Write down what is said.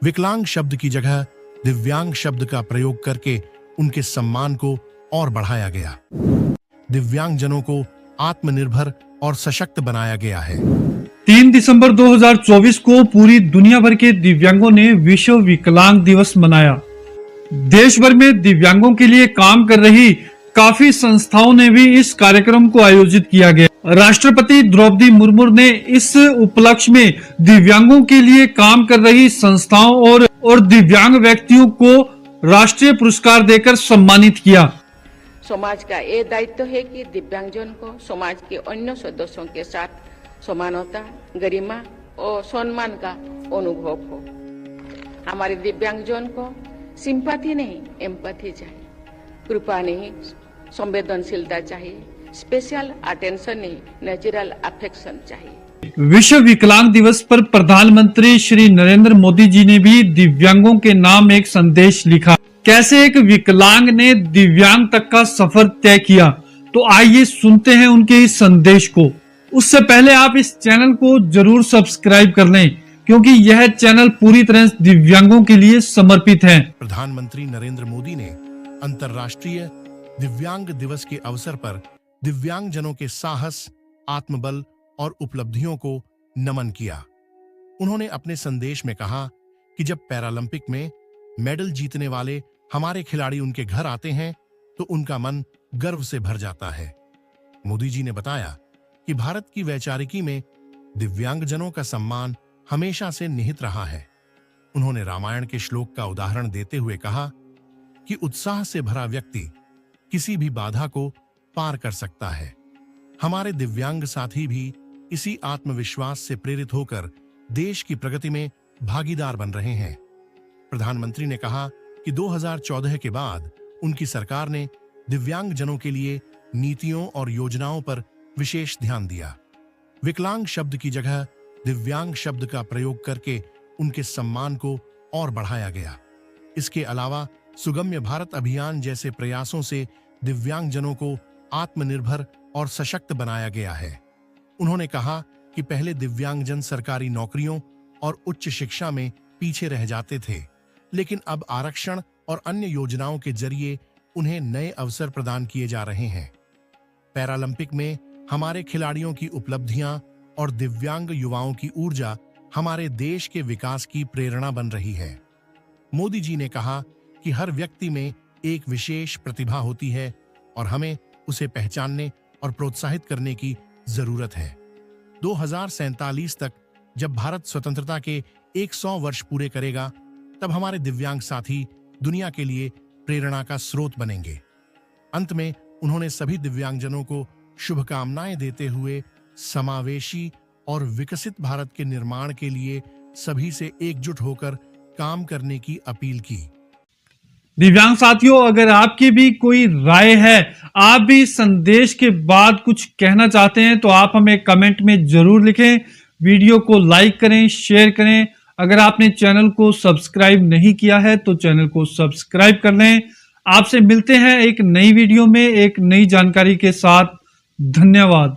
विकलांग शब्द की जगह दिव्यांग शब्द का प्रयोग करके उनके सम्मान को और बढ़ाया गया। दिव्यांगजनों को आत्मनिर्भर और सशक्त बनाया गया है। 3 दिसंबर 2024 को पूरी दुनिया भर के दिव्यांगों ने विश्व विकलांग दिवस मनाया। देश भर में दिव्यांगों के लिए काम कर रही काफी संस्थाओं ने भी इस कार्यक्रम को आयोजित किया गया। राष्ट्रपति द्रौपदी मुर्मू ने इस उपलक्ष्य में दिव्यांगों के लिए काम कर रही संस्थाओं और दिव्यांग व्यक्तियों को राष्ट्रीय पुरस्कार देकर सम्मानित किया। समाज का ये दायित्व है कि दिव्यांगजन को समाज के अन्य सदस्यों के साथ समानता, गरिमा और सम्मान का अनुभव हो। हमारे दिव्यांगजन को सिंपैथी नहीं, एम्पैथी चाहिए, कृपा नहीं, संवेदनशीलता चाहिए, स्पेशल अटेंशन नहीं, नेचुरल अफेक्शन चाहिए। विश्व विकलांग दिवस पर प्रधानमंत्री श्री नरेंद्र मोदी जी ने भी दिव्यांगों के नाम एक संदेश लिखा। कैसे एक विकलांग ने दिव्यांग तक का सफर तय किया, तो आइए सुनते हैं उनके इस संदेश को। उससे पहले आप इस चैनल को जरूर सब्सक्राइब कर लें, क्योंकि यह चैनल पूरी तरह दिव्यांगों के लिए समर्पित है। प्रधानमंत्री नरेंद्र मोदी ने अंतर्राष्ट्रीय दिव्यांग दिवस के अवसर पर दिव्यांगजनों के साहस, आत्मबल और उपलब्धियों को नमन किया। उन्होंने अपने संदेश में कहा कि जब पैरालंपिक में मेडल जीतने वाले हमारे खिलाड़ी उनके घर आते हैं तो उनका मन गर्व से भर जाता है। मोदी जी ने बताया कि भारत की वैचारिकी में दिव्यांगजनों का सम्मान हमेशा से निहित रहा है। उन्होंने रामायण के श्लोक का उदाहरण देते हुए कहा कि उत्साह से भरा व्यक्ति किसी भी बाधा को पार कर सकता है। हमारे दिव्यांग साथी भी इसी आत्मविश्वास से प्रेरित होकर देश की प्रगति में भागीदार बन रहे हैं। प्रधानमंत्री ने कहा कि 2014 के बाद उनकी सरकार ने दिव्यांगजनों के लिए नीतियों और योजनाओं पर विशेष ध्यान दिया। विकलांग शब्द की जगह दिव्यांग शब्द का प्रयोग करके उनके सम्मान को और बढ़ाया गया। इसके अलावा सुगम्य भारत अभियान जैसे प्रयासों से दिव्यांगजनों को आत्मनिर्भर और सशक्त बनाया गया है। उन्होंने कहा कि पहले दिव्यांगजन सरकारी नौकरियों और उच्च शिक्षा में पीछे रह जाते थे, लेकिन अब आरक्षण और अन्य योजनाओं के जरिए उन्हें नए अवसर प्रदान किए जा रहे हैं। पैरालंपिक में हमारे खिलाड़ियों की उपलब्धियां और दिव्यांग युवाओं की ऊर्जा हमारे देश के विकास की प्रेरणा बन रही है। मोदी जी ने कहा कि हर व्यक्ति में एक विशेष प्रतिभा होती है और हमें उसे पहचानने और प्रोत्साहित करने की जरूरत है। 2047 तक जब भारत स्वतंत्रता के 100 वर्ष पूरे करेगा, तब हमारे दिव्यांग साथी दुनिया के लिए प्रेरणा का स्रोत बनेंगे। अंत में उन्होंने सभी दिव्यांगजनों को शुभकामनाएं देते हुए समावेशी और विकसित भारत के निर्माण के लिए सभी से एकजुट होकर काम करने की अपील की। दिव्यांग साथियों, अगर आपकी भी कोई राय है, आप भी संदेश के बाद कुछ कहना चाहते हैं, तो आप हमें कमेंट में जरूर लिखें। वीडियो को लाइक करें, शेयर करें। अगर आपने चैनल को सब्सक्राइब नहीं किया है तो चैनल को सब्सक्राइब कर लें। आपसे मिलते हैं एक नई वीडियो में एक नई जानकारी के साथ। धन्यवाद।